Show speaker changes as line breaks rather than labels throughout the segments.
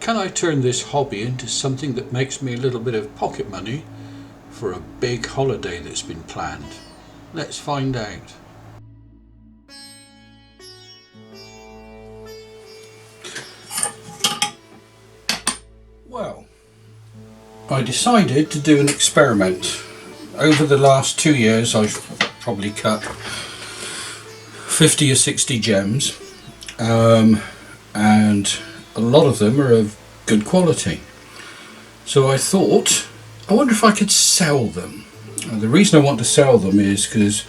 Can I turn this hobby into something that makes me a little bit of pocket money for a big holiday that's been planned? Let's find out. Well, I decided to do an experiment. Over the last 2 years I've probably cut 50 or 60 gems, and a lot of them are of good quality. So I thought, I wonder if I could sell them. And the reason I want to sell them is because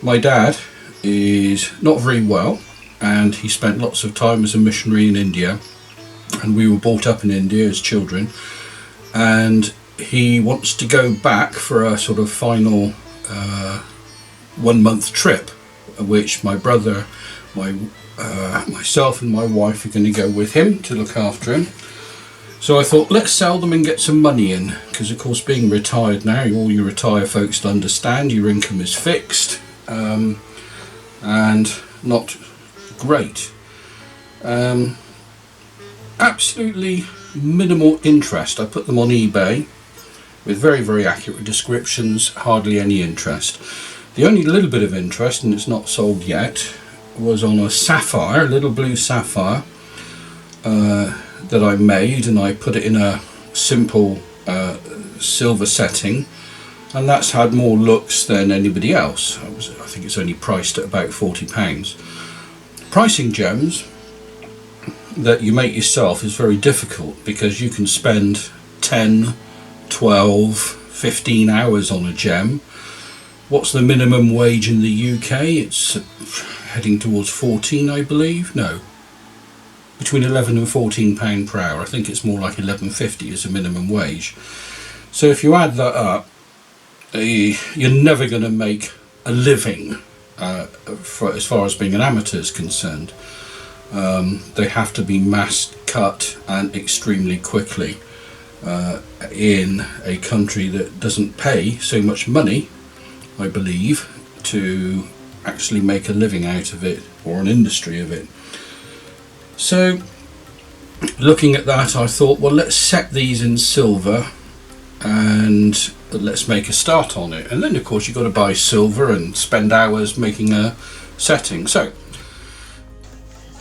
my dad is not very well, and he spent lots of time as a missionary in India, and we were brought up in India as children, and he wants to go back for a sort of final 1 month trip, which my brother, myself and my wife are going to go with him to look after him. So I thought, let's sell them and get some money in, because of course being retired now, all you retired folks understand your income is fixed, and not great. Absolutely minimal interest. I put them on eBay with very, very accurate descriptions, hardly any interest. The only little bit of interest, and it's not sold yet, was on a sapphire, a little blue sapphire that I made, and I put it in a simple silver setting, and that's had more looks than anybody else. I think it's only priced at about £40. Pricing gems that you make yourself is very difficult, because you can spend 10, 12, 15 hours on a gem. What's the minimum wage in the UK? It's heading towards 14, I believe. No, between 11 and 14 pound per hour. I think it's more like 11.50 as a minimum wage. So if you add that up, you're never going to make a living as far as being an amateur is concerned. They have to be mass cut and extremely quickly in a country that doesn't pay so much money, I believe, to actually make a living out of it, or an industry of it. So looking at that, I thought, well, let's set these in silver and let's make a start on it. And then of course you've got to buy silver and spend hours making a setting. So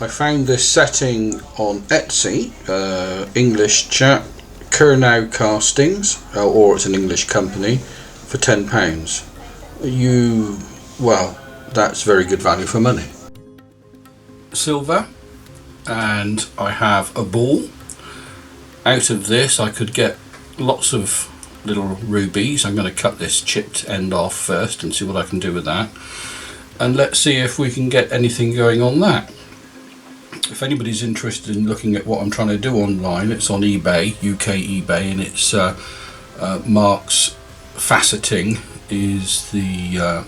I found this setting on Etsy, English chap, Kernow Castings, or it's an English company, for £10. Well, that's very good value for money. Silver, and I have a ball. Out of this I could get lots of little rubies. I'm going to cut this chipped end off first and see what I can do with that, and let's see if we can get anything going on that. If anybody's interested in looking at what I'm trying to do online, it's on eBay, UK eBay, and it's Mark's Faceting is the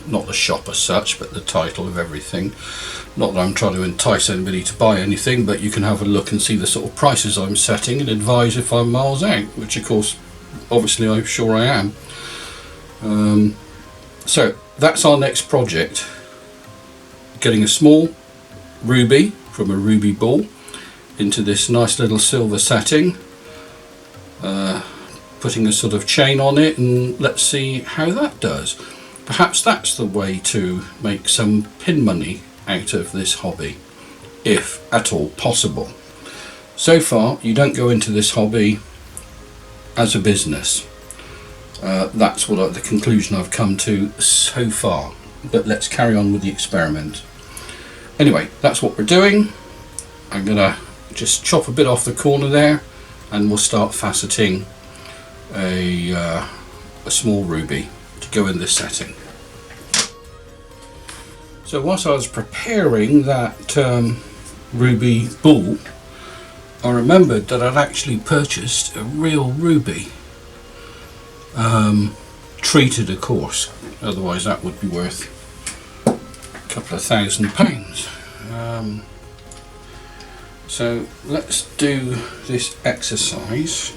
not the shop as such, but the title of everything. Not that I'm trying to entice anybody to buy anything, but you can have a look and see the sort of prices I'm setting and advise if I'm miles out, which of course obviously I'm sure I am. So that's our next project, getting a small ruby from a ruby ball into this nice little silver setting, putting a sort of chain on it, and let's see how that does. Perhaps that's the way to make some pin money out of this hobby, if at all possible. So far you don't go into this hobby as a business. That's the conclusion I've come to so far, but let's carry on with the experiment. Anyway, that's what we're doing. I'm gonna just chop a bit off the corner there, and we'll start faceting a small ruby to go in this setting. So whilst I was preparing that ruby ball, I remembered that I'd actually purchased a real ruby, treated of course, otherwise that would be worth a couple of £1,000. So let's do this exercise.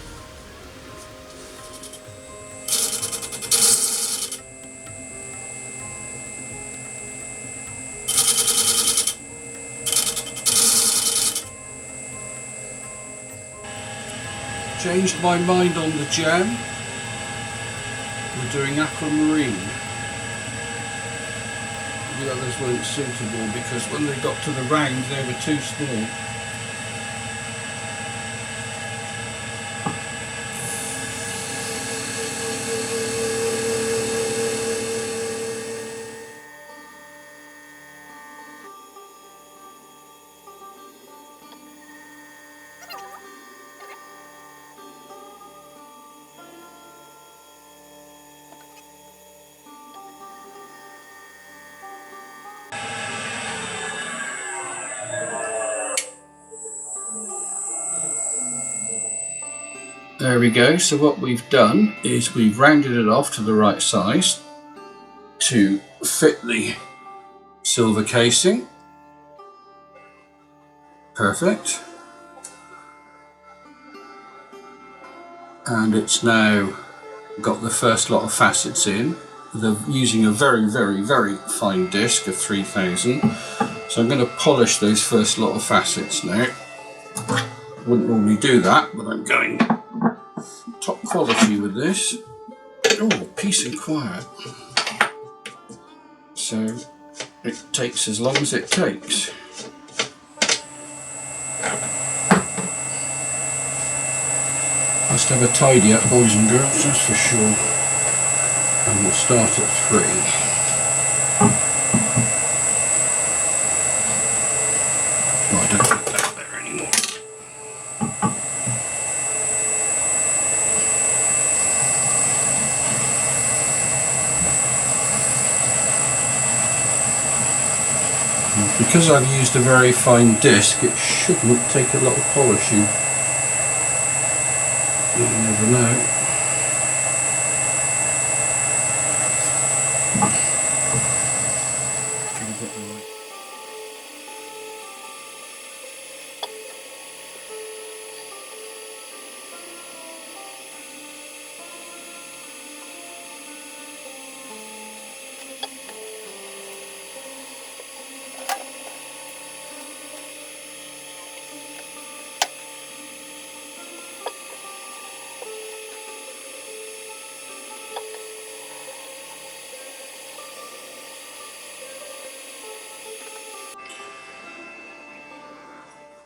Changed my mind on the gem. We're doing aquamarine. The others weren't suitable because when they got to the round they were too small. There we go, so what we've done is we've rounded it off to the right size to fit the silver casing. Perfect. And it's now got the first lot of facets in. They're using a very, very, very fine disc of 3000. So I'm going to polish those first lot of facets now. Wouldn't normally do that, but I'm going top quality with this. Oh, peace and quiet. So it takes as long as it takes. Must have a tidy up, boys and girls, that's for sure. And we'll start at 3. Oh, I don't put that there anymore. Because I've used a very fine disc, it shouldn't take a lot of polishing. You never know.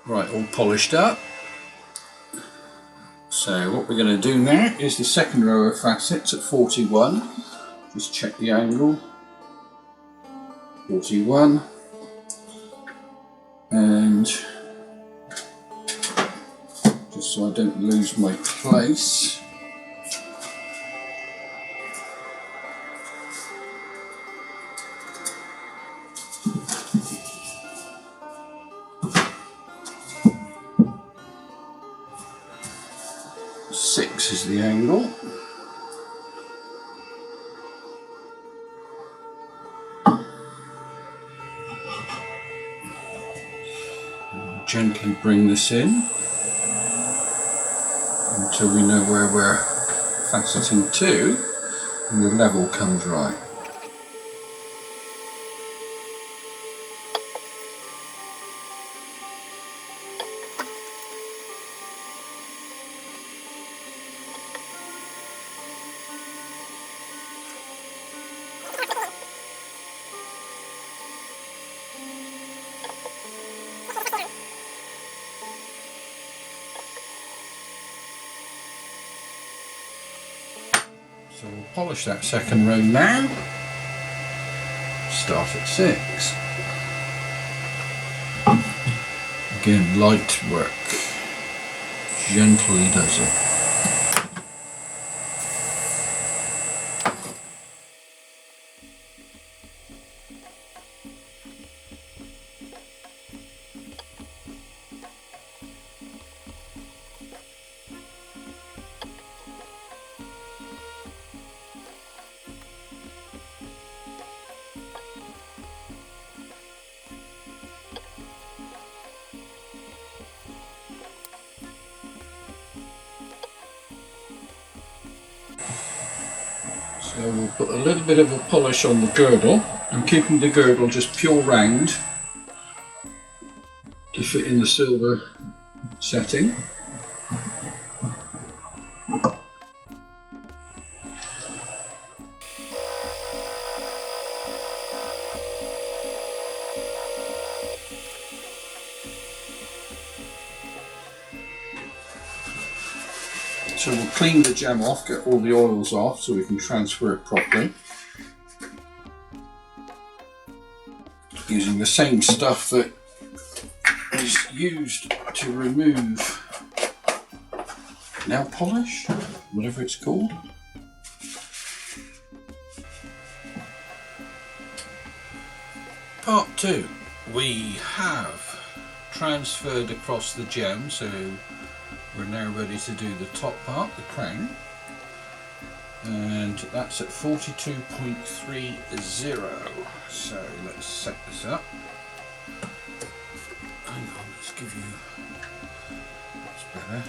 Right, all polished up. So what we're going to do now is the second row of facets at 41. Just check the angle. 41. And just so I don't lose my place. Six is the angle. Gently bring this in until we know where we're faceting to and the level comes right. So we'll polish that second row now. Start at 6. Again, light work. Gently does it. So we'll put a little bit of a polish on the girdle. I'm keeping the girdle just pure round to fit in the silver setting. So we'll clean the gem off, get all the oils off so we can transfer it properly. Using the same stuff that is used to remove nail polish, whatever it's called. Part 2. We have transferred across the gem, so we're now ready to do the top part, the crown, and that's at 42.30. So let's set this up. Hang on, let's give you, that's better.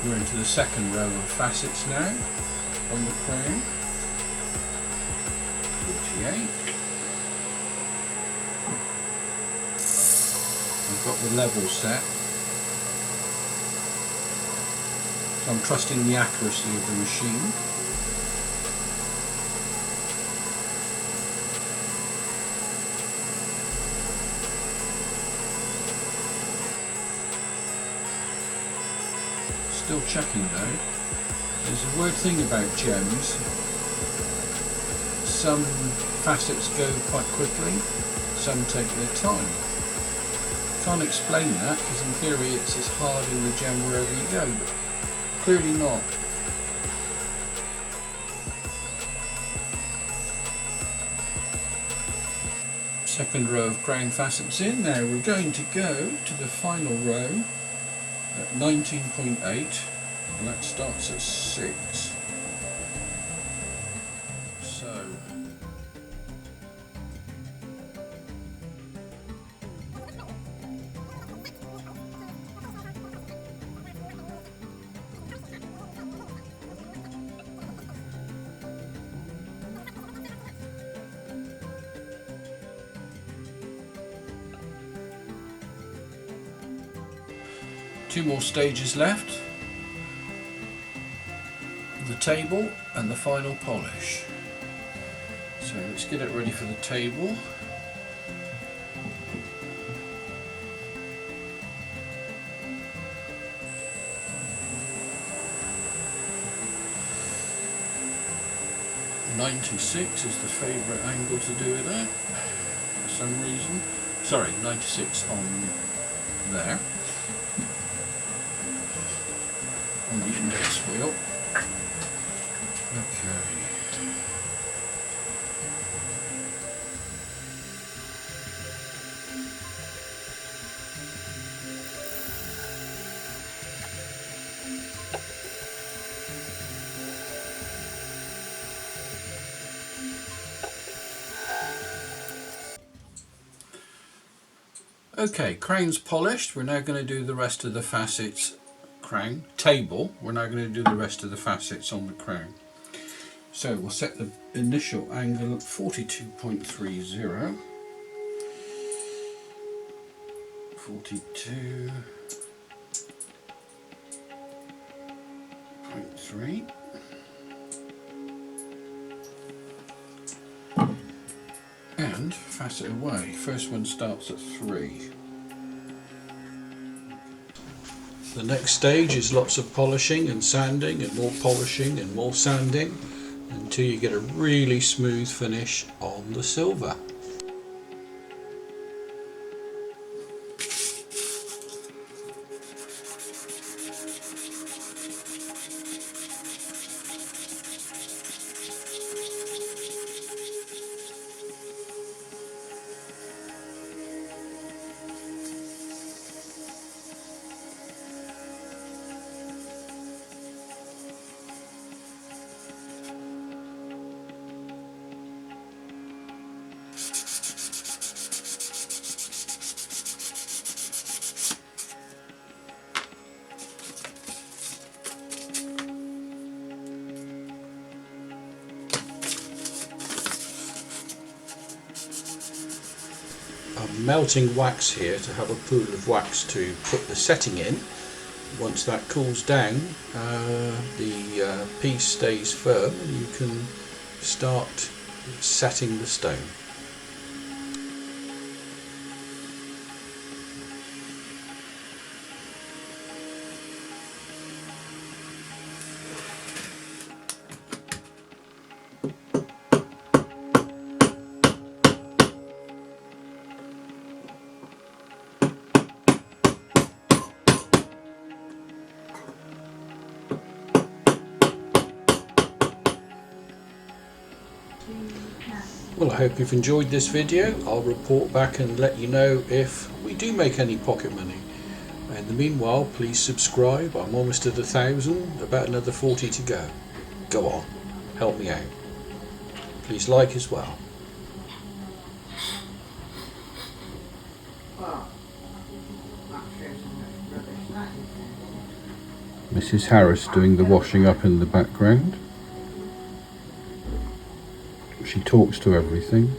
We're into the second row of facets now on the crown. 48. I've got the level set, so I'm trusting the accuracy of the machine. Still checking though. There's a weird thing about gems. Some facets go quite quickly, some take their time. Can't explain that because in theory it's as hard in the gem wherever you go, but clearly not. Second row of crown facets in. Now we're going to go to the final row at 19.8, and that starts at 6. So two more stages left, the table and the final polish. So let's get it ready for the table. .96 is the favourite angle to do it at for some reason. Sorry, 96 on there. On the index wheel. Okay. Okay, crown's polished. We're now going to do the rest of the facets. Crown table. We're now going to do the rest of the facets on the crown. So we'll set the initial angle at 42.30. 42.3. And facet away. First one starts at 3. The next stage is lots of polishing and sanding and more polishing and more sanding until you get a really smooth finish on the silver. melting wax here to have a pool of wax to put the setting in. Once that cools down, the piece stays firm and you can start setting the stone. Well, I hope you've enjoyed this video. I'll report back and let you know if we do make any pocket money. In the meanwhile, please subscribe. I'm almost at 1,000, about another 40 to go. Go on, help me out. Please like as well. Mrs. Harris doing the washing up in the background. She talks to everything.